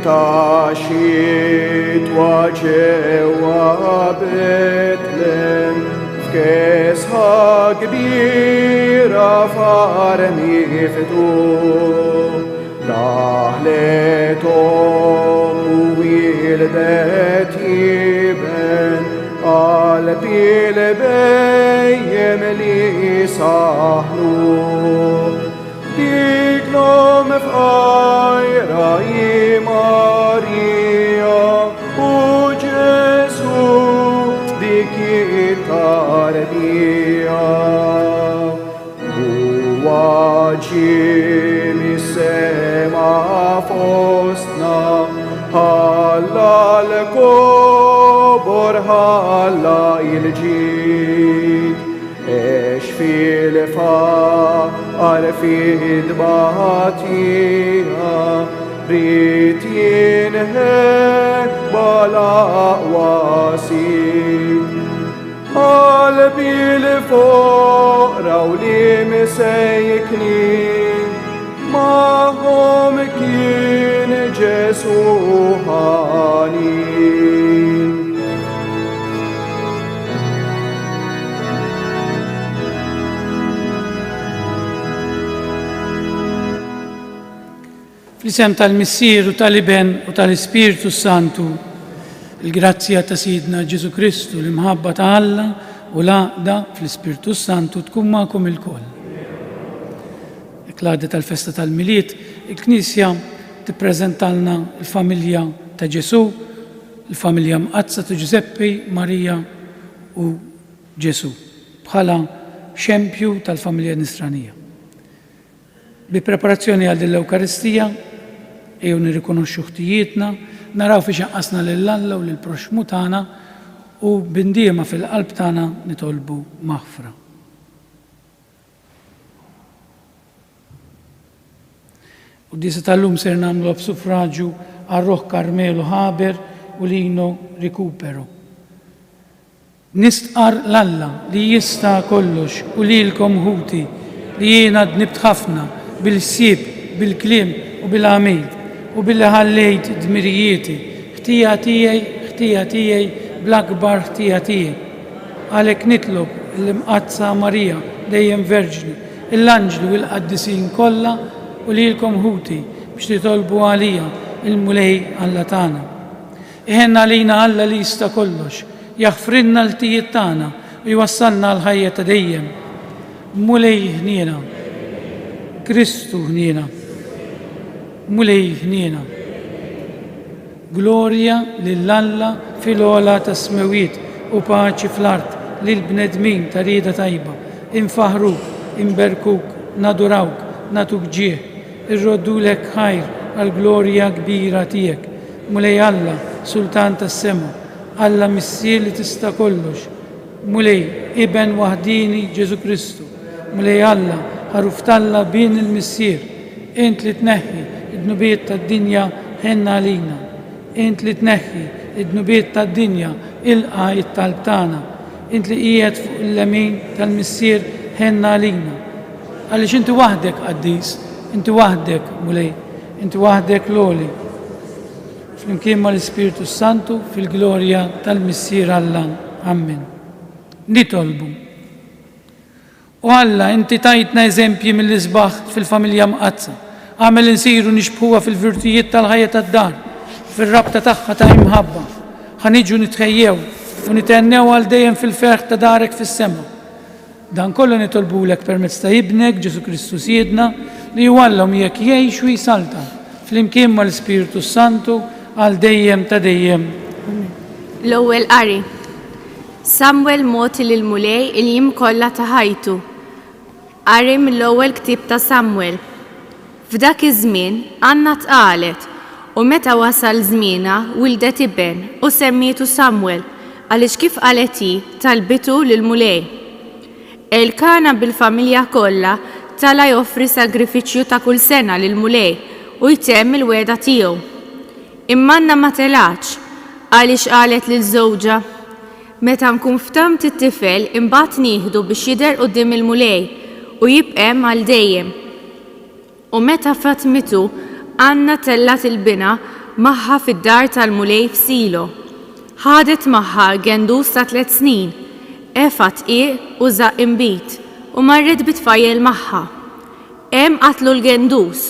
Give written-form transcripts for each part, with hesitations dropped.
ta' xitwa ġewwa Betlem f'kesħa kbira f'armi ftuħ. Daħlet ommu wildet jiben qalbi l-bejjem li saħlu. Diklom f'qajra Marija u Ġesu dik it-tarbija. Huwa ġie mis-sema fostna ħalla l-kobor ħalla il-ġid. Ex fil-faqar fid-batija rrit jinħebba l-aqwa sid. Qalbi l-foqra u li msejknin magħhom kien Ġesu ħanin. Fl-isem tal-Missier u tal-Iben u tal-Ispiritu Santu, il-grazzja ta' Sidna Ġesu Kristu, l-imħabba ta' Alla u l-għaqda fl-Ispiritu Santu tkun magħkom il-koll. L-għaqda tal-festa tal-Miliet, il-Knisja tippreżentalna il-familja ta' Ġesu, il-familja mqazza ta' Giuseppe, Marija u Ġesu, bħala xempju tal-familja nisranija. Bi preparazzjoni għal l-Ewkaristija, eju nirrikonoxxu ħtijietna, naraw fi xaqqasna lill-Alla u lill-proxmu tagħna u bindiema fil-qalb tagħna nitolbu maħfra. U disa tal-lum ser nagħmlu b'suffraġġju għar-Roħ Karmelu Ħaber u Lino Rikupero. Nistqar l-Alla li jista' kollox u lilkom ħuti li jiena dnibt ħafna bil-ħsieb, bil-kliem u bil-għamil u billi ħallejt dmirijieti, ħtija tiegħi bl-akbar ħtija tiegħi. Għalhekk nitlob l-imqazza Marija dejjem Verġni, l-anġlu u l-qaddisin kollha u lilkom ħuti biex titolbu għalija il-mulej Alla tagħna. Iħenna għalina Alla li jista' kollox, jaħfrinna l-tijiet tagħna u jwassalna l-ħajja ta' dejjem. Mulej ħniena, Kristu ħniena, mulej ħniena. Glorja lill-Alla fil-ola ta' smewiet u paċi fl-art lill-bnedmin ta' rieda tajba. Infaħruk, inberkuk, nadurawk, natuk ġieħ, irroddulek ħajr għal-glorja kbira tiegħek. Mulej Alla, Sultan tas-sema, Alla Missier li tista' kollox. Mulej Iben waħdini Ġesu Kristu. Mulej Alla, ħaruf talla bin il-Missier, int li tneħħi id-nubiet tad-dinja ħenna għalina. Int li tneħħi id-nubiet tad-dinja ilqa it-talb tagħna. Int li qiegħed fuq il-lemin tal-Missier ħenna għalina. Għaliex inti waħdek qaddis, inti waħdek mulej, inti waħdek loli. Flimkien mal-Ispiritu Santu fil-glorja tal-Missier Alla. Amen. Nitolbu. U Alla, inti tajtna eżempji mill-isbaħ fil-familja mqazza. Għamel insiru nixbħuha fil-virtujiet tal-ħajja tad-dar, fil-rabta tagħha ta' imħabba. Ħaniġu nitħejjew u nitennew għal dejjem fil-ferħ ta' darek fis-sema. Dan kollu nitolbulek permezz ta' ibnek Ġesu Kristu Siedna li jwallhom jekk jgħix u jisalta flimkien mal-Ispiritu Santu għal dejjem ta' dejjem. L-ewwel qari. Samuel moti lil-mulej il-jiem kollha ta' ħajtu. Qari mill-ewwel ktieb ta' Samuel. F'dak iż-żmien Anna tqalet u meta wasal żmienha wildet iben u semmietu Samuel għaliex kif qalet hi talbitu lill-mulej. Elkana bil-familja kollha tala joffri sagrifiċċju ta' kull sena lill-mulej u jtemm il-weda tiegħu. Imma Anna ma telax għaliex qalet lill-żewġa meta nkun ftamt it-tifel imbagħad nieħdu biex jidher quddiem il-mulej u jibqem għal dejjem. U meta fatmitu Anna tellat il-bina magħha fid-dar tal-mulej f'Silo. Ħadet magħha gendus ta' 3 snin, efa tqiq u żaq imbit u marret bitfajjel magħha. Hemm qatlu l-gendus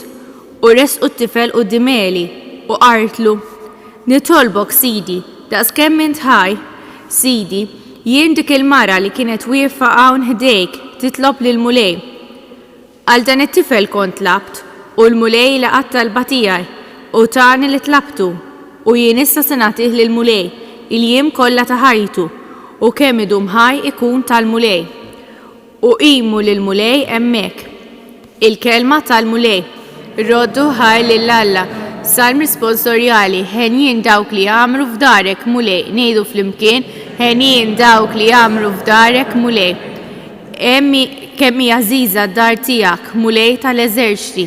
u resqu t-tifel quddiem Eli u qartlu: "Nitolbok Sidi, daqskemm int ħaj, Sidi, jien dik il-mara li kienet wieqfa hawn ħdejk titlob lill-mulej. Għal dan it-tifel kont tlabt u l-mulej laqat talba tiegħi u tani li tlabtu u jien issa se nagħtih lill-mulej il-jiem kollha ta' ħajtu u kemm idum ħaj ikun tal-mulej." U qimu lill-mulej hemmhekk. Il-kelma tal-mulej. Roddu ħaj lill-Alla. Salm risponsorjali: ħenjien dawk li jagħmlu f'darek mulej. Ngħidu flimkien: ħenjien dawk li jagħmlu f'darek mulej. Kemm hija żiża d-dar tiegħek, mulej tal-eżerċiti.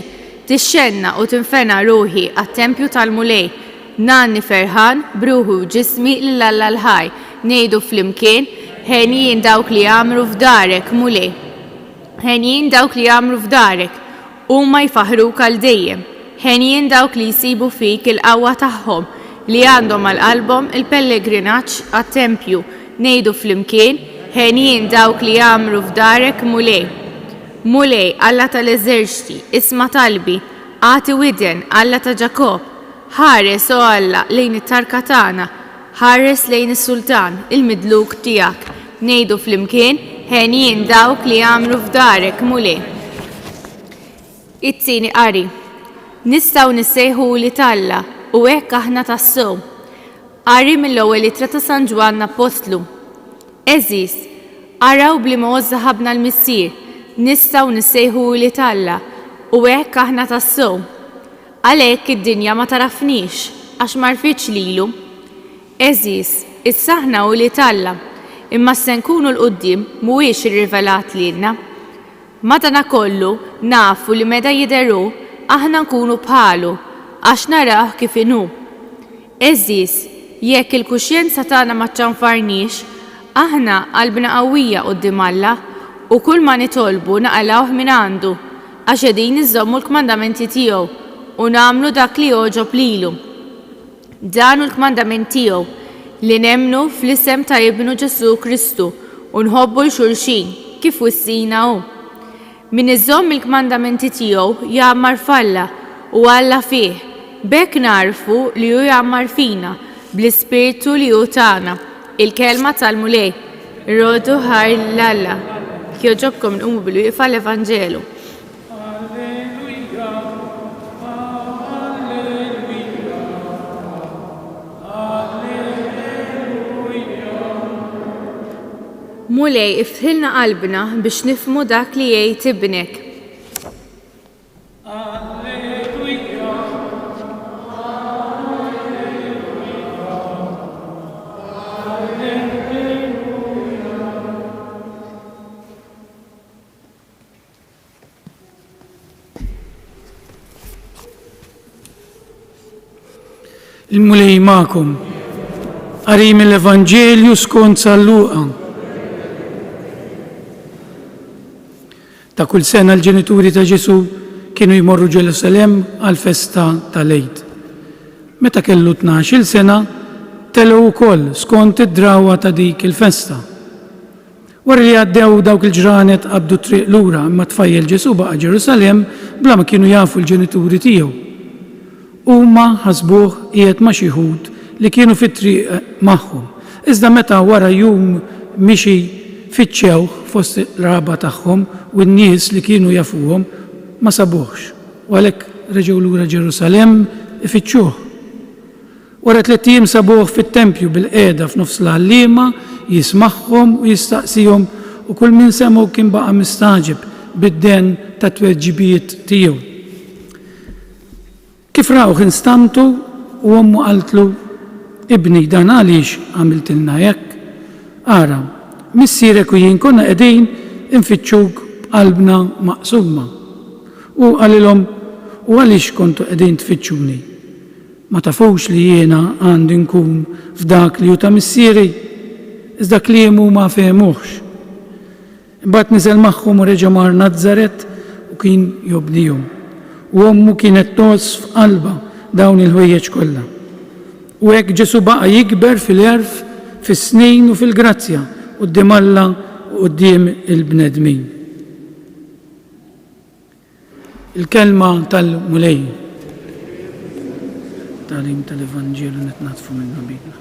Tixxenna u tinfena ruħi għat-tempju tal-mulej. Nanni ferħan bruħu ġismi lill-Alla l-ħaj. Ngħidu flimkien: ħenjien dawk li jagħmlu f'darek mulej. Ħenjien dawk li jagħmlu f'darek huma jfaħruk għal dejjem. Ħenjien dawk li jsibu fik il-qawwa tagħhom li għandhom għal qalbhom il-pellegrinaġġ għat-tempju. Ngħidu flimkien: ħenjien dawk li jagħmlu f'darek mulej. Mulej, Alla tal-eżerċiti, isma' talbi, għati widen, Alla ta' Ġakob. Ħares o Alla lejn it-tarka tagħna, ħares lejn is-sultan, il-midluk tiegħek. Ngħidu flimkien: ħenjien dawk li jagħmlu f'darek mulej. It-tieni qari. Nistgħu nissejħu li Talla u hekk aħna tassew. Qari mill-ewwel ittra ta' San Ġwann Apostlu. Eżis, araw bliema ħabna l-missier, nistgħu nissejħu li Talla u hekk aħna tassew. Għalhekk id-dinja ma tarafniex għax ma rfitx lilu. Eżis, issa aħna u li Talla, imma se nkunu l-qudiem mhuwiex irrivelat lilna. Madankollu nafu li meta jidheru aħna nkunu bħalu għax naraw kif inhu. Eżis, jekk il-kuxjenza tagħna ma ċċanfarniex, aħna qalbna qawwija quddiem Alla u kull ma nitolbu naqalawh minn għandu għax qegħdin iżommu l-kmandamenti tiegħu u nagħmlu dak li jogħġob lilu. Dan hu l-kmandament tiegħu li nemmnu fl-isem ta' Ibnu Ġesu Kristu u nħobbu l-xulxin kif wissina hu. Min iżomm il-kmandamenti tiegħu jagħmar f'Alla u Alla fih. B'hekk narfu li hu jagħmar fina bl-ispirtu li hu tagħna. Il-kelma tal-mulej. Rodu ħar l-Alla. Jogħġobkom nqumu bil-wieqfa l-Evanġelu. Mulej, iftħilna qalbna biex nifmu dak li jgħid ibnek. Il-mulej ma'kom. Qari mill-Evanġelju skont San Luqa. Ta' kull sena l-ġenituri ta' Ġesu kienu jmorru Ġerusalem għal-festa tal-Eid. Meta kellu 12 sena, telgħu wkoll skont id-drawwa ta' dik il-festa. Wara li għaddew dawk il-ġranet qabdu triq lura imma tfajjel Ġesu baqa' Ġerusalem bla ma kienu jafu l-ġenituri tiegħu. Huma ħasbuh qiegħed ma' xi ħud li kienu fit-triq magħhom. Iżda meta wara jum mixi fitxew fost l-raba tagħhom u n-nies li kienu jafuhom ma sabuhx. U għalhekk reġgħu lura Ġerusalem ifittxuh. Wara 3 ijiem sabuh fit-tempju bil-qiegħda f'nofs l-għalliema jismagħhom u jistaqsihom u kull min semgħu kien baqa' mistaġib bid-den ta' tweġibiet tiegħu. Kif rawh instamtu u ommu qaltlu: "Ibni, dan għaliex għamiltilna hekk? Ara, missierek u jien konna qegħdin infittxuk b'qalbna maqsuma." U qalilhom: "U għaliex kontu qegħdin tfittxuni? Ma tafux li jiena għandi nkun f'dak li hu ta' missieri?" Iżda kliem huma fehmuhx. Imbagħad niżel magħhom u reġa' mar Nażaret u kien jobnihom. U ommu kienet tos f'qalba dawn il-ħwejjeġ kollha. U hekk Ġesu baqa' jikber fil-għerf, fis-snin u fil-grazzja quddiem Alla u quddiem il-bnedmin. Il-kelma tal-mulej. Talim tal-Evanġelu nitnatfu minnu bidna.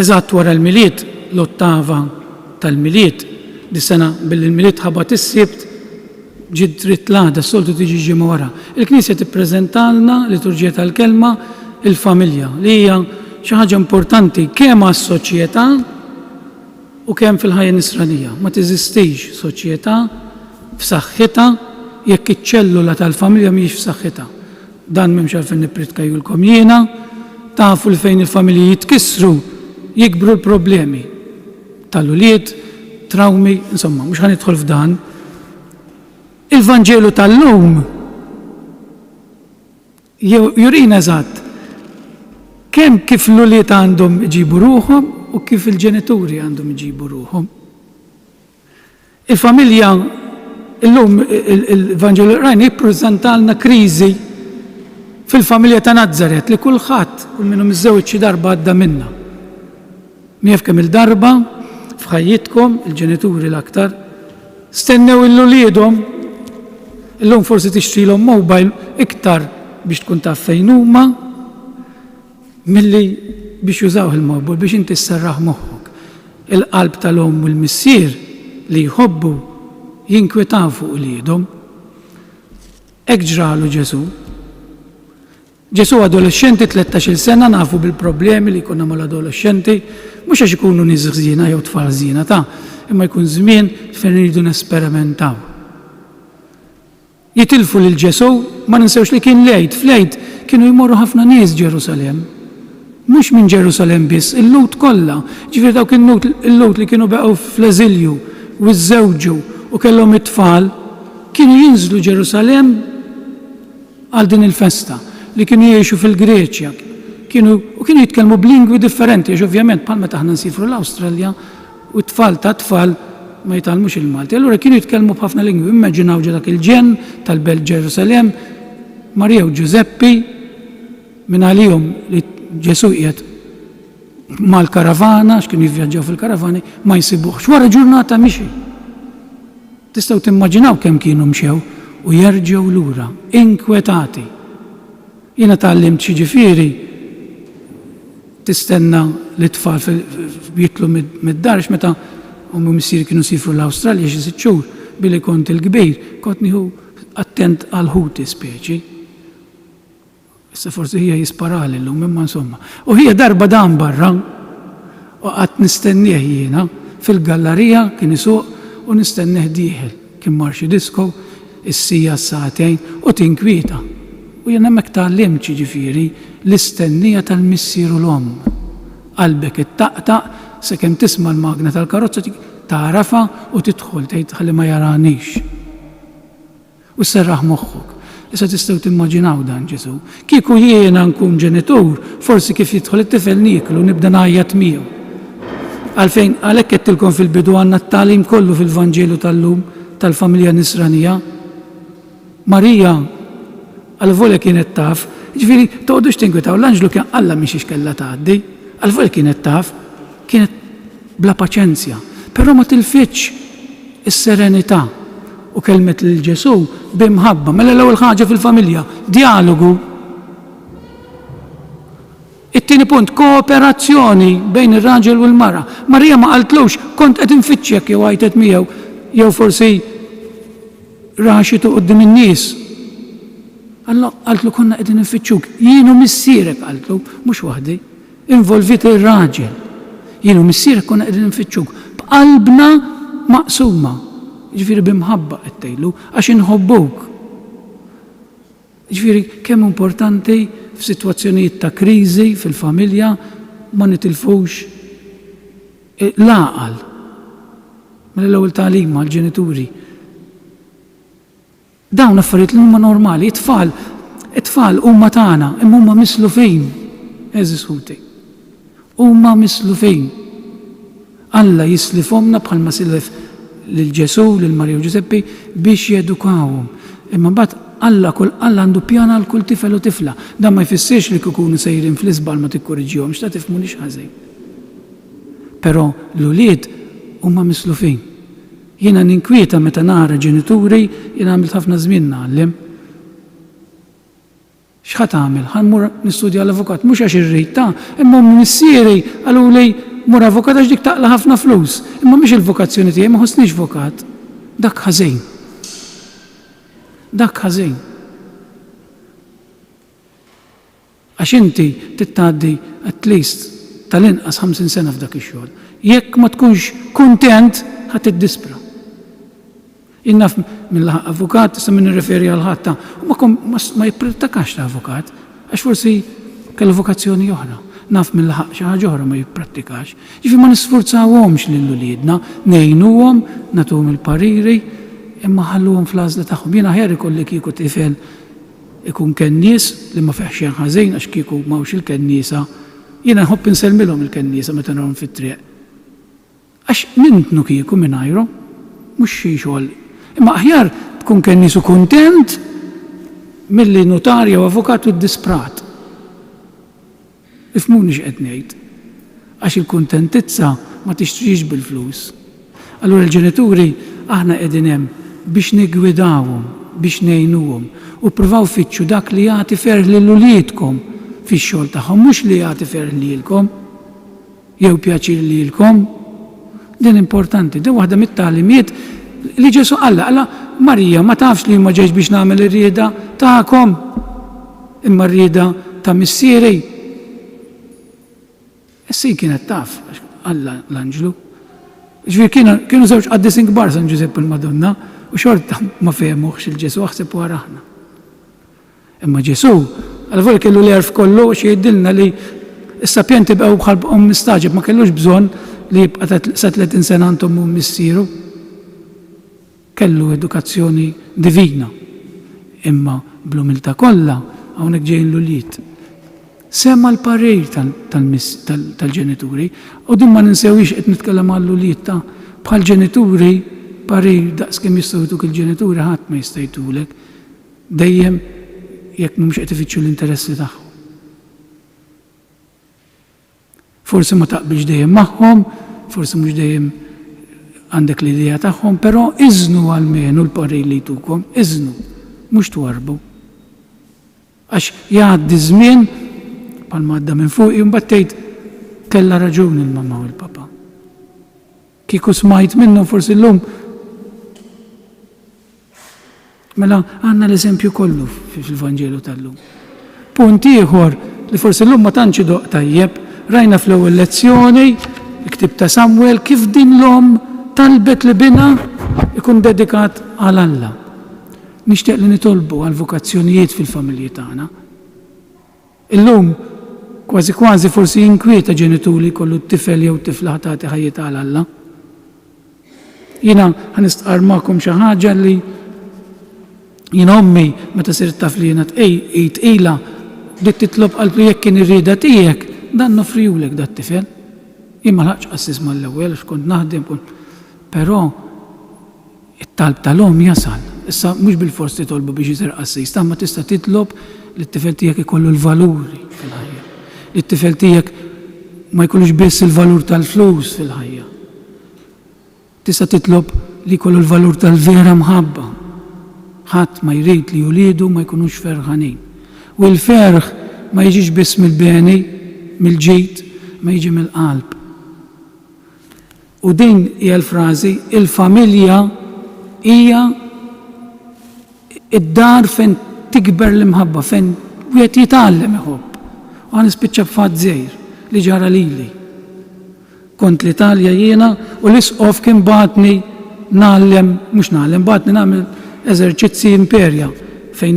Eżatt wara l-miliet, l-ottava tal-miliet, di sena bil-miliet ħabat is-sibt, ġid dritt l-għada, s-soltu tiġi ġimgħa wara. Il-Knisja tippreżentalna liturġija tal-kelma il-familja, li hija xi ħaġa importanti kemm għas-soċjetà u kemm fil-ħajja nisranija. Ma teżistix soċjetà f'saħħitha jekk iċ-ċellula tal-familja mhijiex f'saħħitha. Dan m'hemmx għalfejn nippritkajulkom jiena, tafu l fejn il-familji jitkissru, jikbru l-problemi tal-ulied, trawmi, insomma, mhux ħanidħol f'dan. Il-Vanġelu tal-lum jurina eżatt kemm kif l-ulied għandhom iġibu ruħhom u kif il-ġenituri għandhom iġibu ruħhom. Il-familja illum il-Vanġelu rajna jippreżentalna kriżi fil-familja ta' Nazaret li kulħadd kull minnhom iż-żewġ xi darba għadda minnha. Mief kemm il-darba f'ħajjitkom il-ġenituri l-aktar stennew il-uliedhom illum forsi tixtrilhom mobile iktar biex tkun taf fejn huma milli biex jużaw il-mobile biex inti sserraħ moħħok. Il-qalb tal-om u l-missier li jħobbu jinkwetaw fuq uliedhom. Hekk ġralu Ġesu. Ġesu adolescenti 13 sena nafu bil-problemi li jkunna mal-adolescenti, mhux għax ikunu nies ħżiena jew tfal ħżiena imma jkun żmien fejn iridu nesperimentaw. Jitilfu lil Ġesu, ma ninsewx li kien lejt, f'lejt kienu jmorru ħafna nies Ġerusalem. Mhux minn Ġerusalem biss, il-Lut kollha, ġifier dawk il-Lut li kienu beqgħu fl-eżilju u żżewġu u kellhom it-tfal, kienu jinżlu Ġerusalem għal din il-festa li kienu jgħixu fil-Greċja, kienu jitkellmu b'lingwi differenti, għax ovvjament bħal meta aħna nsifru l-Awstralja u t-tfal ta' tfal ma jitalmux il-Malti. Allura kienu jitkellmu b'ħafna lingwi, immaġinaw dak il-ġen tal-Belt Ġerusalem, Marija u Giuseppi, minn għalihom li Ġesu qiegħed mal-karavana, x'kienu jivvjaġġaw fil-karavani, ma jsibuhx. Wara ġurnata mixi. Tistgħu timmaġinaw kemm kienu mxew u jerġgħu lura, inkwetati. Jiena tallimt xi ġifieri tistenna li tfal jitlu mid-darx meta u missieri kienu sifru l-Awstralja xi 6 xhur billi kont il-kbir, kont nieħu attent għal ħuti speċi. Issa forsi hija jisparali llum imma insomma. U hija darba dan barra u qatt nistennieh jiena fil-gallerija kien isuq u nistennieh dieħel kien mar xi disko issija s-saagħtejn u tinkwieta. U jiena hemmhekk tallimt ġifieri l-istennija tal-missier u l-omm. Qalbek ittaqtaq sakemm tisma' l-magna tal-karozza tarafha u tidħol tgħid ħalli ma jaranix. U sserraħ moħħok. Issa tistgħu timmaġinaw dan Ġesu. Kieku jiena nkun ġenitur, forsi kif jidħol it-tifel nieklu nibda ngħajjat miegħu. Għalfejn għalhekk qedtilkom fil-bidu għandna t-tagħlim kollu fil-Vanġelu tal-lum tal-familja Nisranija. Marija għal-volja kienet taf, ġifieri toqgħodux tinkwetaw l-anġlu kien Alla mhix kellha tgħaddi, għal-volja kienet taf, kienet bla paċenzja, però ma tilfitx is-serenità u kelmet lil Ġesu b'imħabba. Mela l-ewwel ħaġa fil-familja, dialogu. It-tieni punt, kooperazzjoni bejn ir-raġel u l-mara. Marija ma qaltlux kont qed infittxek jew għajtet miegħu jew forsi raxitu quddiem in-nies. Alla qaltlu konna qegħdin infittxuk. Jienu missierek qaltlu, mhux waħdi. Involvit ir-raġel. Jienu missierek konna qegħdin infittxuk. B'qalbna maqsuma. Ġifieri b'imħabba qed tgħidlu għax inħobbuk. Ġifieri kemm importanti f'sitwazzjonijiet ta' kriżi fil-familja ma nitilfux l-għaqal. Mill-ewwel tagħlim mal-ġenituri. Dawn affarijiet li huma normali, it-tfal huma tagħna, imma huma mislu fejn? Eżis ħuti. Huma mislu fejn? Alla jislifhomna bħalma silef lil Ġesu, lil Marija u Giuseppi biex jedukawhom. Imma mbagħad Alla għandu pjana għal kull tifel u tifla. Dan ma jfissirx li kukunu sejrin fl-isbal ma tikkorriġihomx, ta' tifhmunix ħażin. Però l-ulied huma mislufin. Jiena ninkwieta meta nara ġenituri, jiena għamilt ħafna żmien nagħllem. X'ħadd għamel? Ħammur nistudja l-avukat, mhux għax irrid imma missieri għaluli mur avukat għax dik taqla ħafna flus. Imma mhix il-vokazzjoni tiegħi, ma ħossniex vokat. Dak ħażin. Dak ħażin. Għax inti tittgħaddi at least tal-inqas 50 sena f'dak ix-xogħol. Jekk ma tkunx kuntent ħadd tiddispra. Innaf mill-ħaq avukat, issa min nirreferi għal ħadd ma jippratikax ta' avukat, għax forsi kellu vokazzjoni oħra. Naf mill-ħaq xi ħaġa oħra ma jipprattikax. Ġifi ma nisfurzawhomx lil uliedna, ngħinuhom, nagħtuhom il-pariri, imma ħalluhom fl-għażla tagħhom. Jiena ħjar ikolli kieku tifel ikun kennies li ma fih xejn ħażin għax kieku m'hawnx il-kenniesa, jiena nħobb insellmilhom il-kenniesa meta narhom fit-triq. Għax nintnu kieku mingħajrhom, mhux xi xogħol. Imma aħjar tkun kennies u kuntent milli notarja u avukat u d-disprat. Ifhmuni x'qed ngħid. Għax il-kuntentizza ma tixtrix bil-flus. Allura l-ġenituri aħna qegħdin hemm biex nigwidawhom, biex ngħinuhom u ppruvaw fitxu dak li jagħti ferħ lil uliedkom fix-xogħol tagħhom, mhux li jagħti ferħ lilkom jew pjaċir lilkom. Din importanti, din waħda mit-tagħlimiet li Ġesu qalla Marija ma tafx li ma ġejx biex nagħmel ir-rieda tagħkom imma r-rieda ta' missieri. Issi kienet taf Alla l-Anġlu. Ġifieri kienu żewġ qaddisin kbar San Ġusepp il-Madonna u xorta ma fehmuhx il-Ġesu aħseb wara aħna. Imma Ġesu għal kellu l-erf kollu xi jgħidilna li s-sapjenti bqgħu bħal mistaġeb ma kellux bżonn li jibqa' sa 30 sena għandhom missieru. Kellu edukazzjoni divina. Imma bl-umiltà kollha hawnhekk ġejjin l-ulied. Semma l-parir tal-ġenituri u din ma ninsewix qed nitkellem għall-ulied ta' bħal ġenituri parir daqskemm jistgħu jtuk il-ġenituri ħadd ma jista' jtulek dejjem jekk mhumiex qed ifittxu l-interessi tagħhom. Forsi ma taqbilx dejjem magħhom, forsi mhux dejjem għandek l-idea tagħhom, però iżnu għalmenu l-parir li jtukom, iżnu, mhux twarbu. Għax jgħaddi żmien bħalma għadda minn fuq imbagħad tgħid kellha raġun il-mamma u l-papa. Kieku smajt minnhom forsi llum mela għandna l-eżempju kollu fil-Vanġelu tal-lum. Punt ieħor li forsi llum ma tantx doq tajjeb, rajna fl-ewwel lezzjoni il-ktib ta' Samuel kif din l-om talbet li bina ikun dedikat għal Alla. Nixtieq li nitolbu għal vokazzjonijiet fil-familji tagħna. Illum kważi forsi jinkwieta ġenituri kollu t-tifel jew tifla ħatati ħajjita għal Alla. Jiena ħanistqar magħkom xi ħaġa li jien ommi meta sirt taf li jiena tqila dik titlob qalb li jekk kien irrieda tiegħek dan nofrijulek dat tifel. Jien ma laħqx qassis mal-ewwel x'kont naħdem però it-talb tal-om jasal. Issa mhux bil-fors titolbu biex isir qassis, ma tista' titlob li t-tifel tiegħek ikollu l-valuri fil-ħajja. Li t-tifel tiegħek ma jkollux biss il-valur tal-flus fil-ħajja. Tista' titlob li jkollu l-valur tal-vera mħabba. Ħadd ma jrid li juliedu ma jkunux ferħanin. U l-ferħ ma jiġix biss mill-beni, mill-ġid, ma jiġi mill-qalb. U din hija l-frażi, il-familja hija id-dar fejn tikber l-imħabba, fejn wieħed jitgħallem iħobb. U għan nispiċċa b'fatt żgħir li ġara lili. Kont l-Italja jiena u l-isqof kien batni batni nagħmel eżerċizzi imperja fejn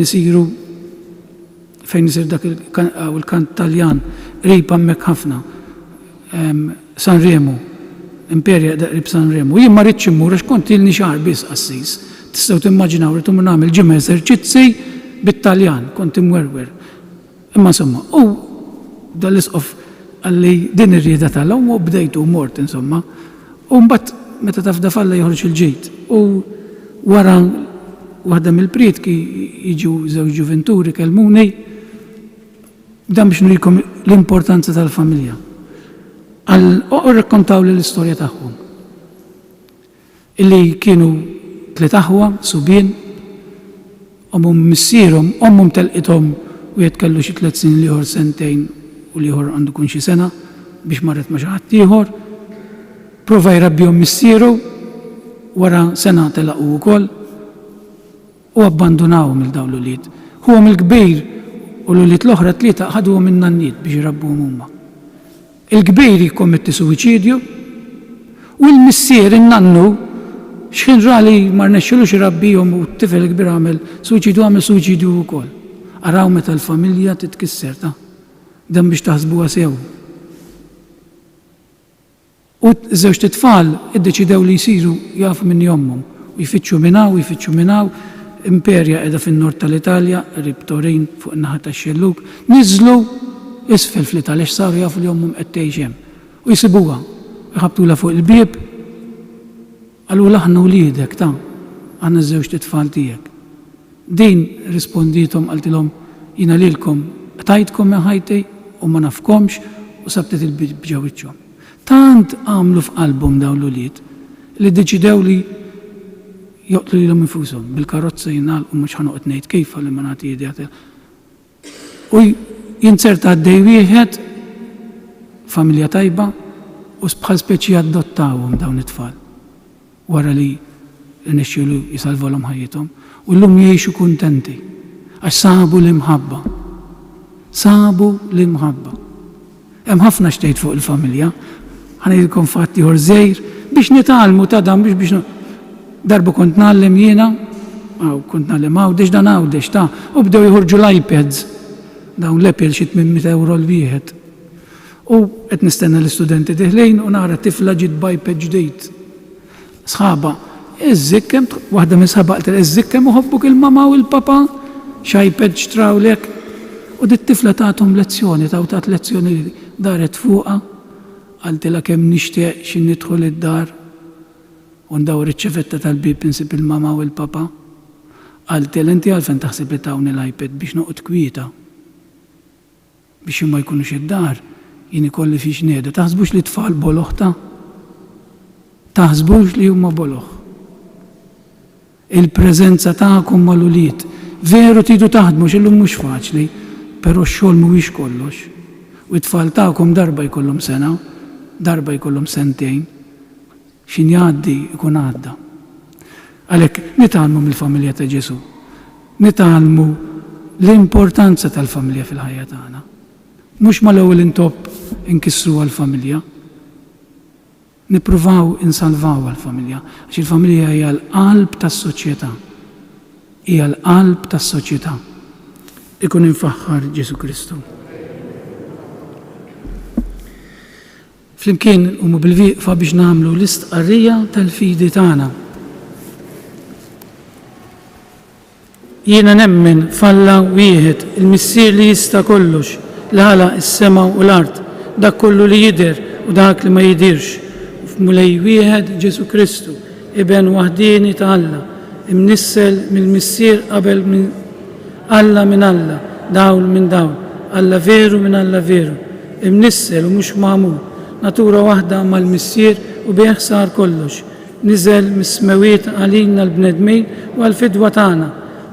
isir dak il-kant Taljan qrib hemmhekk ħafna. Sanremo, imperja qrib Sanremo. Jien ma rridx immur għax kont ilni xahar biss qassis. Tistgħu timmaġinaw li tumur nagħmel ġimgħa eżerċizzi bit-Taljan, kont imwerwer. Imma insomma, dal-isqof għalli din ir-rieda tal-hom u bdejtu mort insomma. U mbagħad meta taf dafalla joħroġ il-ġid. U wara waħda mill-prietki jiġu żewġ ġuventuri kelmuni dan biex nurikom l-importanza tal-familja. Rrakkontaw l-istorja tagħhom. Illi kienu tliet aħwa subien, missierhom, ommhom telqithom wieħed kellu xi 3 snin liħor sentejn u liħor għandu kun xi sena biex marret ma' xi ħadd ieħor. Prova jrabbihom missieru wara sena telaqu wkoll u abbandunawhom il-dawn l-ulied. Huwa mill-kbir u l-ulied l-oħra tlieta ħaduhom min-nanniet biex jirabbuhom huma. Il-kbir jikkommetti suwiċidju u l-missier in-nannu x'kien rali ma rnexxilux irabbihom u t-tifel kbir għamel suwiċidju wkoll. Araw meta l-familja titkisser ta' dan biex taħsbuha sew. U żewġ titfal iddeċidew li jsiru jafu minn jommhom u jfittxu minnaw imperja qiegħda fin-nord tal-Italja, qrib Torin fuq in-naħa tax-Xelluk, niżlu isfel fl-Italja saru jafu li jommhom qed tgħix hemm. U jsibuha, jħabtula fuq il-bieb, qalu aħna wliedek ta' għandna żewġ titfal tiegħek. Din rispondithom qaltilhom jiena lilkom tajtkom ħajti u ma nafkomx u sabtet il-bieb ġew wiċċhom. Tant għamlu f'qalbhom dawn l-ulied li ddeċidew li joqtlu lilhom infushom bil-karozza jingħalqu mhux ħanoqgħod ngħid kif li ma nagħti idea. U jinserta għaddej wieħed familja tajba u bħal speċi adottawhom dawn it-tfal wara li rnexxielu jisalvolhom ħajjithom u llum jgħixu kuntenti għax sabu l-imħabba. Sabu l-imħabba. Hemm ħafna xtejt fuq il-familja, ħanejlkom fatt ieħor żgħir biex nitgħallmu ta' dan biex darba kont nagħllem jiena, kont nagħllem għawdex dan għawdex ta' u bdew jħorġu l-iPads dawn l-Apple xi 800 euro l-wieħed. U qed nistenna l-istudenti diħlejn u nara tifla ġiet b'iPad ġdid. Sħaba, iż-żikkem, waħda minn sħaba qalt iż-żikkem uħobbuk il-mama u l-papa x'iPad xtrawlek. U dit-tifla tagħthom lezzjoni, tat lezzjoni li daret fuqha, qaltilha kemm nixtieq xi nidħol id-dar u ndawr iċ-ċevetta tal-bib insib il-mama u l-papa. Qaltilha inti għalfejn taħseb li tawni l-iPad biex noqgħod kwieta. Biex ma jkunux id-dar, jien ikolli fiex nieda. Taħsbux li tfal boloħ ta'? Taħsbux li huma boloħ. Il-preżenza tagħkom mal-ulied. Veru tridu taħdmu x'illum mhux faċli, però x-xogħol mhuwiex kollox. U t-tfal tagħkom darba jkollhom sena, darba jkollhom sentejn, x'in jgħaddi ikun għadda. Għalhekk nitgħallmu mill-familja ta' Ġesu. Nitgħallmu l-importanza tal-familja fil-ħajja tagħna. Mhux mal-ewwel intop inkissru għall-familja. Nippruvaw insalvaw għall-familja, għax il-familja hija l-qalb tas-soċjetà. Hija l-qalb tas-soċjetà. Ikun infaħħar Ġesu Kristu. Flimkien huma bil-wieqfa biex nagħmlu l-istqarrija tal-fidi tagħna. Jiena nemmen falla wieħed il-missier li jista' kollox li ħalaq is-sema u l-art, dak kollu li jidher u dak li ma jidirx. F'mulej wieħed Ġesu Kristu, ibn waħdieni ta' Alla, imnissel mill-missier qabel minn Alla minn Alla, dawl minn dawl, Alla veru minn Alla veru, imnissel u mhux magħmul, natura waħda mal-missier u bih sar kollox. Niżel mis-smawiet għalina l-bnedmin u għal-fidwa tagħna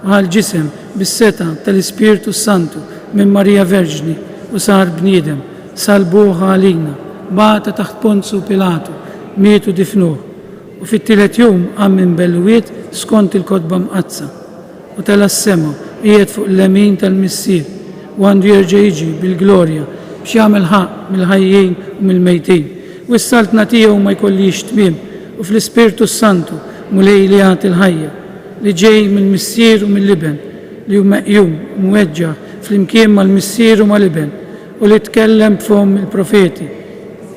u għal-ġisem bis-seta tal-Ispiritu Santu minn Marija Verġni u sar bniedem, salbuh għalina, bata taħt Ponzu Pilatu, mietu difnuh u fit-tielet jum għammin belwiet skont il-kodba mqazza u tal-assema qiegħed fuq l-lemin tal-missier u għandu jerġa' jiġi bil-glorja biex jagħmel ħaq mill-ħajjin u mill-mejtin. U s-saltna tiegħu ma jkollix tmiem u fl-Ispiritu Santu mulej li jagħti l-ħajja li ġej mill-missier u mill-liben li hu meqjum mweġġa fl-imkien mal-missier u mal-liben u li tkellem b'fhom il-profeti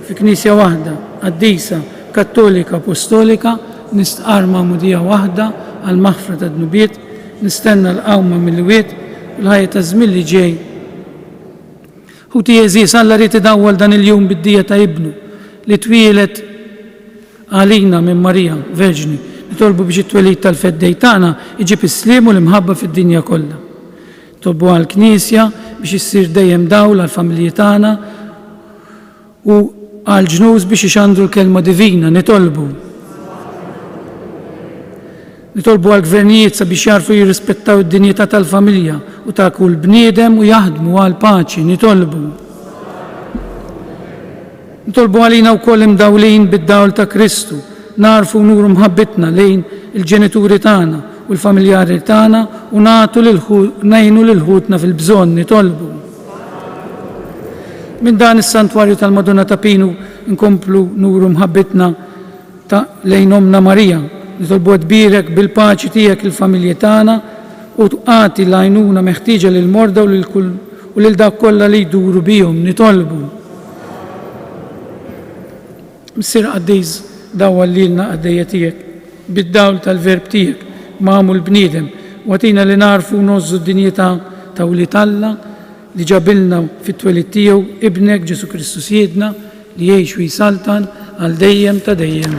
fi knisja waħda, qaddisa, kattolika, apostolika, nistqar ma'mudija waħda għal maħfra ta' dnubiet, nistenna l-qawma mill-wiet l-ħajja ta' żmien li ġej. Ħuti Jeżis Alla rid idawwal dan il-jum bid-dija ta' ibnu li twieled għalina minn Marija Verġni. nitolbu biex it-twelid tal-feddej tagħna iġib is-sliem u l-imħabba fid-dinja kollha. Nitolbu għall-Knisja biex issir dejjem dawl għall-familji tagħna u għall-ġnus biex ixandru l-kelma divina. Nitolbu għall-gvernijiet sabiex jarfu jirrispettaw id-dinjità tal-familja u ta' kull bniedem u jaħdmu għall-paċi. Nitolbu għalina wkoll imdawlin bid-dawl ta' Kristu, narfu nuru mħabbitna lejn il-ġenituri tagħna u l-familjari tagħna u ngħinu lil ħutna fil-bżonn. Nitolbu minn dan is-santwarju tal-Madonna ta' Pinu nkomplu nuru mħabbitna lejn Omna Marija. Nitolbu tbirek bil-paċi tiegħek il-familji tagħna u tqati l-għajnuna meħtieġa lil morda u lil dak kollha li jduru bihom. Nitolbu Missir Qaddiż dawwa lilna għaddejja tiegħek bid-dawl tal-verb tiegħek magħmul bniedem u għatina li narfu nozzu d-dinjità ta' Wlied Alla li ġabilna fit-twelid tiegħu ibnek Ġesu Kristu Siedna li jgħix u jsaltan għal dejjem ta' dejjem.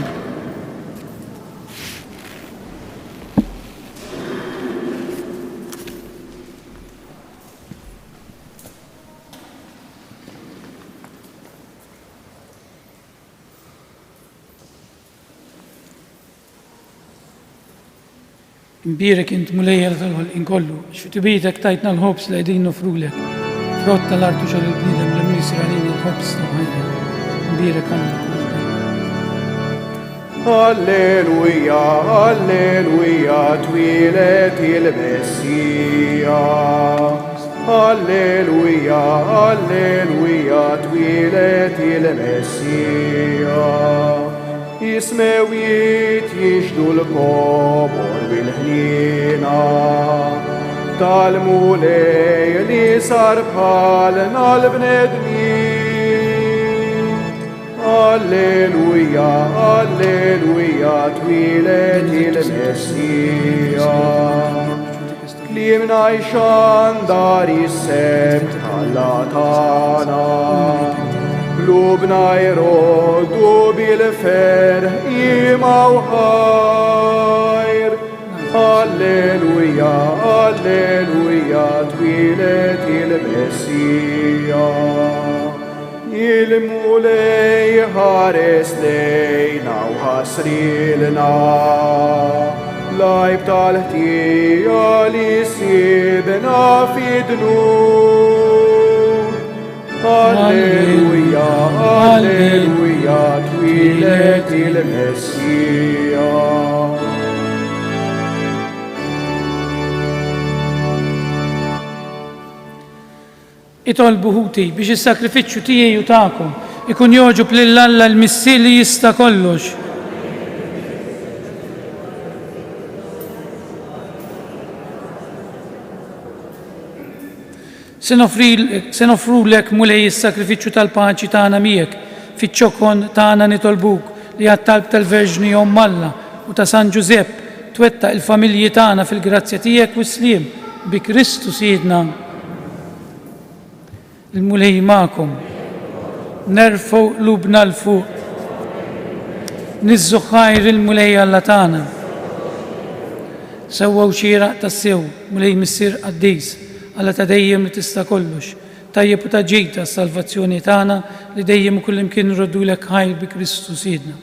Imbirek int mulejja tal-ħolqien kollu, x'fitibitek tajtna l-ħobs li qegħdin nofrulek. Frott tal-artu xogħol il-bniedem li mnisir għalina l-ħobs ta' ħajja. Imbirek għandna. Alleluja, alleluja, twilet il-Messija. Alleluja, alleluja, twilet il-Messija. Jismewit jixdu l-kobor bil-ħnina tal-mulej li sar bħalna l-bnedmin. Alleluja, alleluja, twilet il-Messija. Klimna jxandar jissebt tal-latana Lubna jroddu bil-ferħ imaw ħajr. Alleluja, alleluja, twilet il-Messija. Il-mulej ħares lejna u ħasrilna lajb tal-ħtija li sibna fidnu. Alleluja, alleluja, twilet il-Messija. Itolbu ħuti biex is-sakrifiċċju tiegħi u tagħkom ikun joġob lil Alla l-Missier li jista' kollox. Se nofrulek mulej is-sakrifiċċju tal-paċi tagħna miegħek fiċ-ċokon tagħna nitolbuk li għat-talb tal-Verġni Omm Alla u ta' San Ġusepp twettaq il-familji tagħna fil-grazzja tiegħek u sliem bi Kristu Siedna. Il-mulej magħkom. Nerfgħu qlubna l-fuq. Niżżu ħajr il-mulej Alla tagħna. Sewwew xieraq tas-sew mulej Missier Qaddiż Alla ta' dejjem li tista' kollox, tajjeb u ta' ġejta s-salvazzjoni tagħna li dejjem ukoll imkien nroddulek ħajr bi Kristu Siedna.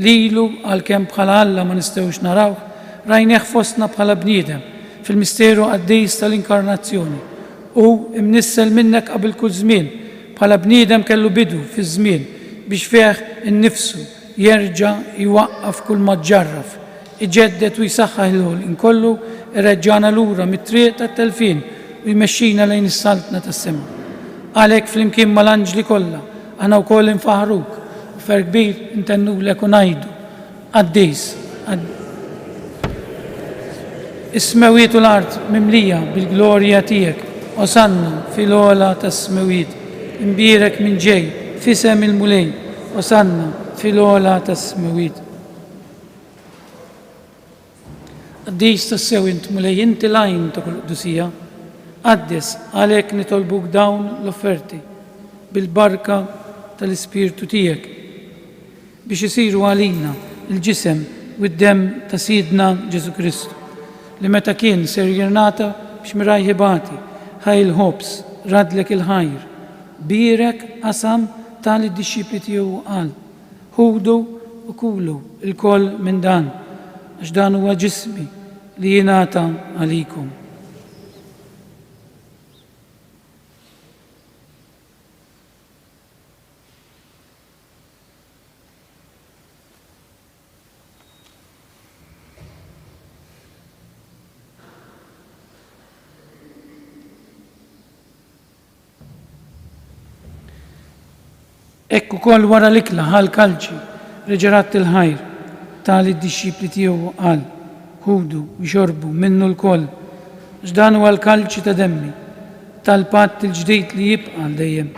Lilu għalkemm bħala Alla ma nistgħux narawh, rajnieh fostna bħala bniedem fil-misteru Qaddiż tal-Inkarnazzjoni u imnissel minnek qabel kull żmien bħala bniedem kellu bidu fiż-żmien biex fih innifsu jerġa' jwaqqaf kull ma ġarraf, iġeddet u jsaħħaħ il-ħolqien kollu, irreġġana lura mit-triq tat-telfien u jmexxina lejn is-saltna tas-sema. Għalhekk flimkien mal-anġli kollha aħna wkoll infaħruk u fer kbir intennulek u ngħidu Qaddiż. Is-smewiet u l-art mimlija bil-glorja tiegħek, osanna fil-ogħla tas-smewiet, imbierek minn ġej f'isem il-mulej, osanna fil-ogħla tas-smewiet. Qaddiż tassew int mulej inti lajn ta' kull qdusija, Qaddes għalhekk nitolbuk dawn l-offerti bil-barka tal-Ispirtu tiegħek biex isiru għalina il-ġisem u d-dem ta' Sidna Ġesu Kristu li meta kien ser jirnata biex mirajħibati ħaj il-ħobs radlek il-ħajr birek qasam tal id-disċipli tiegħu qal ħudu u kulu il-koll minn dan għax dan huwa ġismi li jingħata għalikom. Ekku kol wara l-ikla ħal kalċi reġerat il-ħajr tal id-disċipli tiegħu qal ħudu jxorbu minnu l-koll x'dan huwa l-kalċi ta' demmi tal-patt il-ġdid li jibqa' dejjem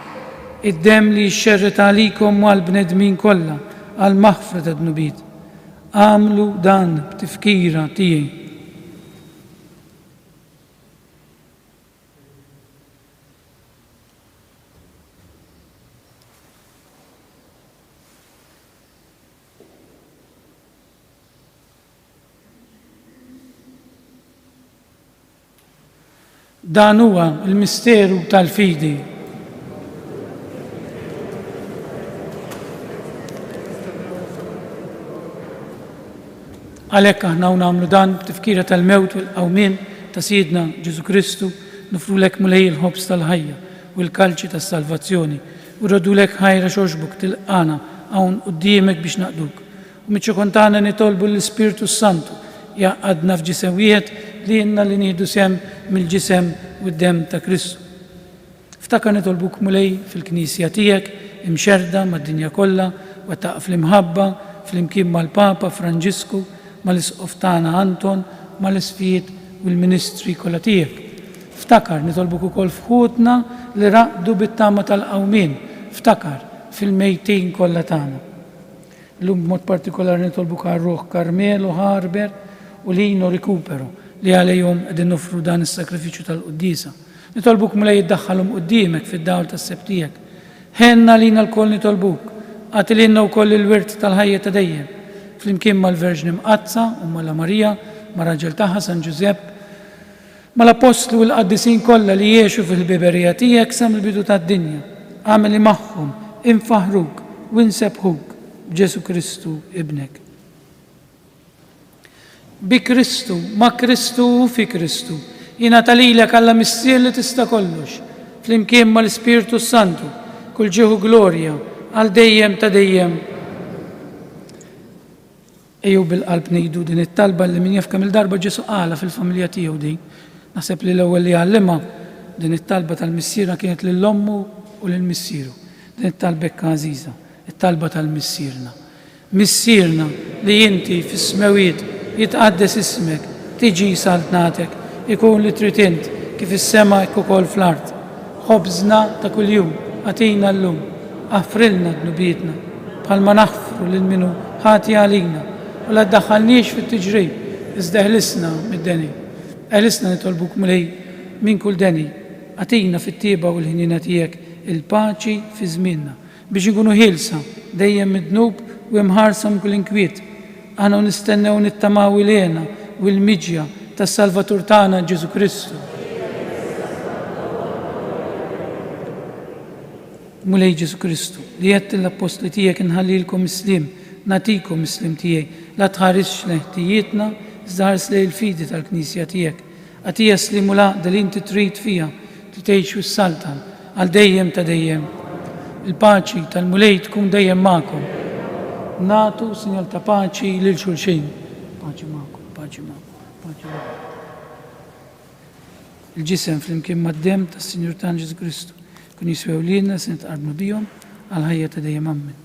id-dem li jxxerret għalikom u għall-bnedmin kollha għal maħfra ta' dnubiet. Għamlu dan b'tifkira tiegħi. Dan huwa l-misteru tal-fidi. Għalhekk aħna nagħmlu dan b'tifkira tal-mewt u l-qawmien ta' Sidna Ġesu Kristu nofrulek mulej il-ħobs tal-ħajja u l-kalċi tas-salvazzjoni u rrodulek ħajra xoxbuk tilqana hawn quddiemek biex naqduk. U miċ-ċokontana nitolbu l-Ispirtu Santu jaqadna f'ġisem wieħed li jenna li nieħdu sem mill-ġisem u d-dem ta' Kristu. Ftakar nitolbuk mulej fil-Knisja tiegħek imxerda mad-dinja kollha u taq fl-imħabba fl-imkien mal-Papa Franġisku, mal-Isqof tagħna Anton, mal-isfijiet u l-ministri kollha tiegħek. Ftakar nitolbuk ukoll f'ħutna li raqdu bit-tama tal-qawmien, ftakar fil-mejtin kollha tagħna. Llum b'mod partikolari nitolbuk għar-Ruħ Karmelo Harber u Lino Recupero li għalejhom qegħdin nofru dan is-sakrifiċċju tal-Qudiesa. Nitolbuk mulej iddaħħalhom quddiemek fid-dawl tas-seb tiegħek. Ħenna lina l-koll nitolbuk, għatililna wkoll il-wirt tal-ħajja ta' dejjem, flimkien mal-Verġni Mqazza u mala Marija, ma' raġel tagħha San Ġusepp, mal-Apostlu u l-qaddisin kollha li jgħixu fil-biberija tiegħek sam il-bidu tad-dinja. Għameli magħhom, infaħruk u insebħuk b'Ġesu Kristu ibnek. Bi Kristu, ma' Kristu u fi Kristu, jingħata lilek Alla missier li tista' kollox, flimkien mal-Ispirtu Santu, kull ġieħu glorja, għal dejjem ta' dejjem. Ejjew bil-qalb ngħidu din it-talba li min jaf kemm il-darba Ġesu qala fil-familja tiegħu din. Naħseb li l-ewwel li għallimha din it-talba tal-missiera kienet lill-ommu u lill-missieru. Din it-talba hekk għażiża, it-talba tal-missierna. Missierna li inti fis-smewiet jitqaddes ismek, tiġi saltnatek, ikun li trid int kif is-sema hekk ukoll fl-art. Ħobżna ta' kuljum għatina llum, aħfrilna dnubietna bħalma naħfru lil minu ħati għalina u la ddaħħalniex fit-tiġrib, iżda eħlisna mid-deni. Eħlisna nitolbuk mulej minn kull deni, għatina fit-tieba u l-ħinina tiegħek il-paċi fi żmienna biex ikunu ħielsa dejjem mid-dnub u imħarsa minn kull inkwiet. Aħna nistennew nittamaw ilena u l-miġja tas-Salvatur tagħna Ġesu Kristu. Mulej Ġesu Kristu, li jett l-apostli tiegħek inħallilkom islim, natikom islim tiegħi, la tħarisx leħtijietna, iżda ħares lej il-fidi tal-Knisja tiegħek. Għatija slimu laqda li inti trid fija, li tgħix wis-saltan għal dejjem ta' dejjem. Il-paċi tal-mulej tkun dejjem magħkom. Natu sinjal ta' paċi lil xulxin. Paċi magħkom, paċi magħkom, paċi magħkom. Il-ġisem flimkien mad-dem tas-Sinjur tagħna Ġesu Kristu kun jiswew lilna se nitqarbu bihom għal ħajja ta' dejjem ammen.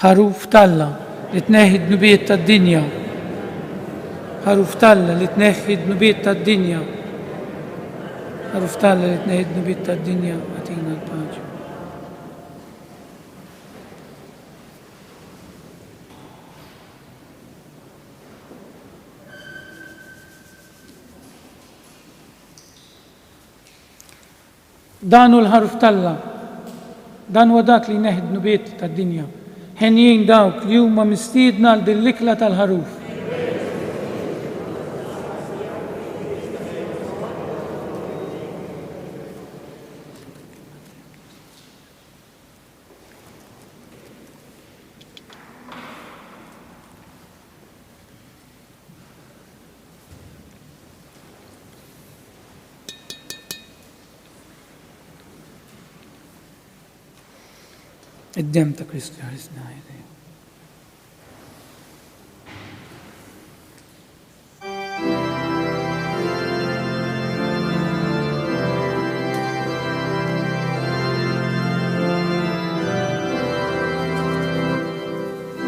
Ħaruf talla li tneħħi d-nubiet tad-dinja. Ħaruf talla li tneħħi d-nubiet tad-dinja. Ħaruf talla li tneħħi d-nubiet tad-dinja għatina l-paċi. Dan hu l-ħaruf talla, dan huwa dak li jneħħi d-nubiet tad-dinja. Ħenjin dawk li huma mistiedna għal din l-ikla tal-ħaruf. الدم تا Kristi ħarisna ħajdi.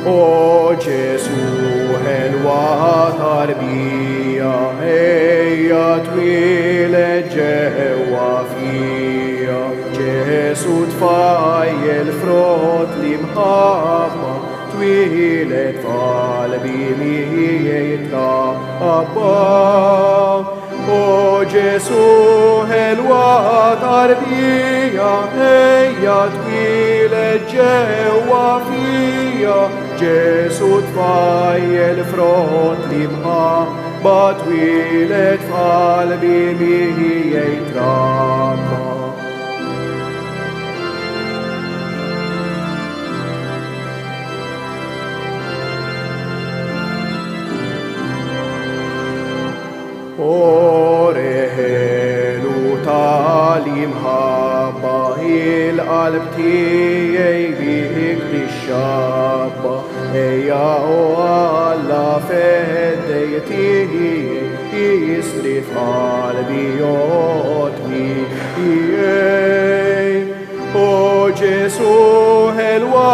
O Gesù, helwa tarbija, ejja twilet ġewa fija. Gesù tfajjel frott li mħabba, twilet qalbi miej trabba. O Gesù, helwa tarbija, ejja twilet ġewa fija. Gesù tfajjel frott li mħabba, twilet f'qalbi miej trabba. Oreħelu tali mħabba, il-qalb tijaj bik tixxabba. Ejja o Alla feddej tijaj, jisri f'qalbi jotmi tijaj. O Gesù, helwa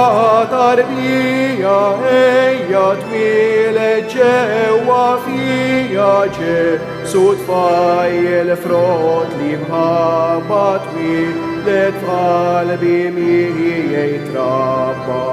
tarbija, ejja twilet ġewa fija. Gesù tfajjel frott li mħabba, twilet f'qalbi miej trabba.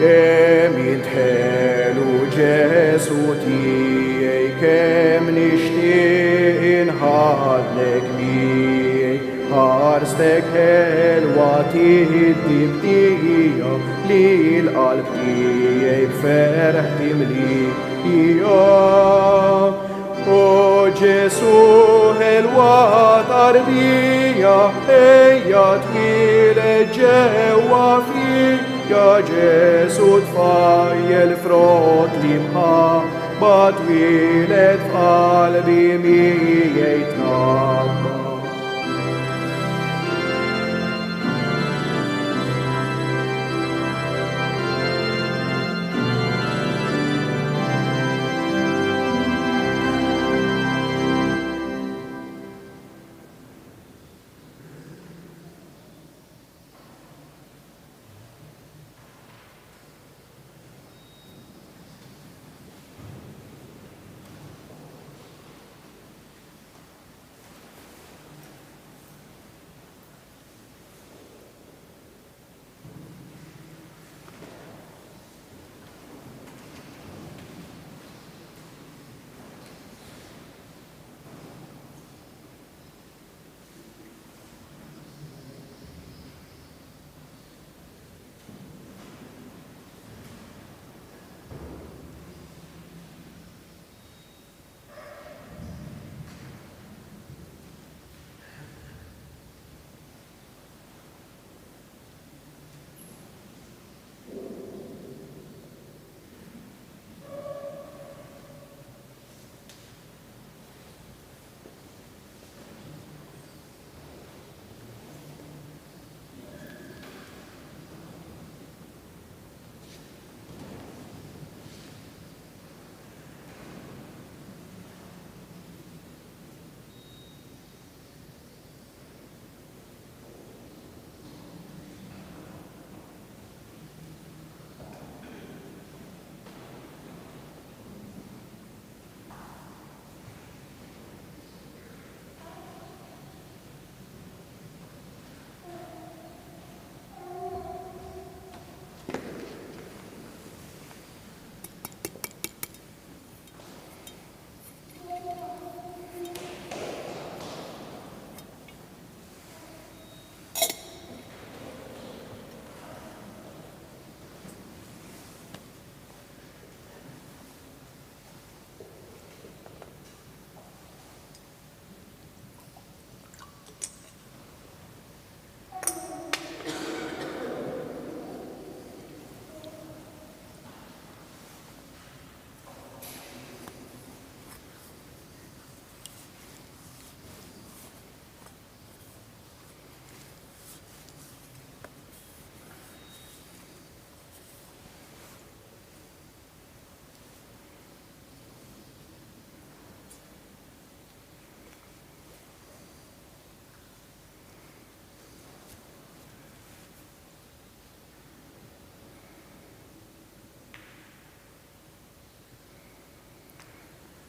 Kem jintħelu Gesù tijaj, kem nishtiq inħadlek miej. Ħarstek helwa tihdib tija, li l-qalb tijaj b'ferħ timlija. O Gesù, helwa tarbija, ejja twilet ġewa fija. Gesù tfajjel frott li mħabba, twilet f'qalbi miej trabba.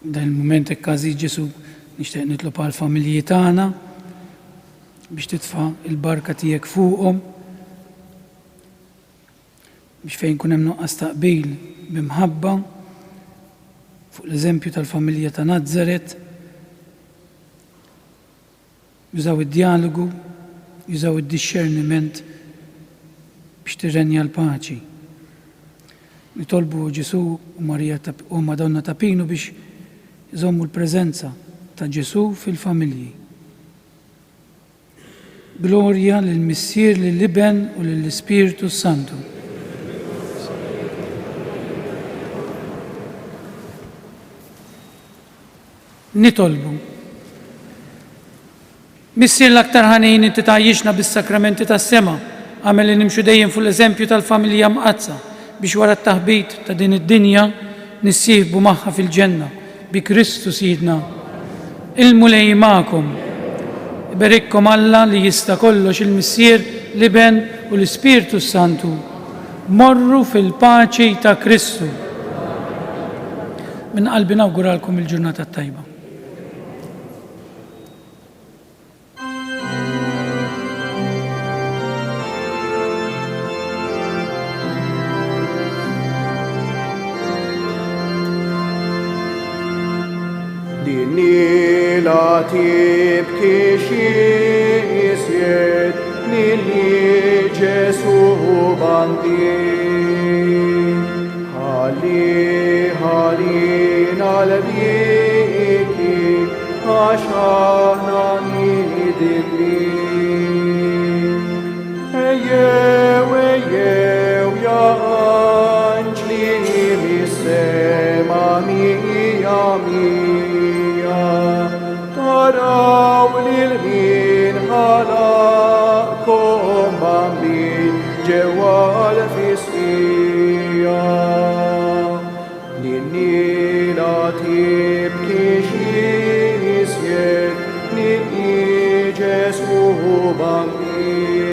Dan il-moment ekkażi Ġesu nixtieq nitlob għal familji tagħna biex titfa' il-barka tiegħek fuqhom biex fejn kun hemm nuqqas taqbil b'imħabba fuq l-eżempju tal-familja ta' Nażaret jużaw id-dialogu, jużaw id-discerniment biex tirrenja l-paċi. Nitolbu Ġesu u Marija u Madonna ta' Pinu biex jżommu l-preżenza ta' Ġesu fil-familji. Glorja lill-Missier, lill-Iben u lill-Ispiritu Santu. Nitolbu. Missier l-aktar ħanin inti tgħajjixna bis-sakramenti tas-sema, għamel li nimxu dejjem fuq l-eżempju tal-familja mqazza biex wara t-taħbit ta' din id-dinja nissieħbu magħha fil-ġenna bi Kristu Sidna. Il-mulej magħkom. Iberikkom Alla li jista' kollox il-Missier, l-Iben u l-Ispiritu Santu. Morru fil-paċi ta' Kristu. Min qalbi nawguralkom il-ġurnata tajba. Nila tibki xisjed nili Ġesu bandi ħalli nal-biki għaxana nidibli ejjew ja anġli mis-sema mija taraw lil-min ħalaqkom bambin ġewwa l-fisqija. Nil-nila tibki xisjed nil Ġesu bambin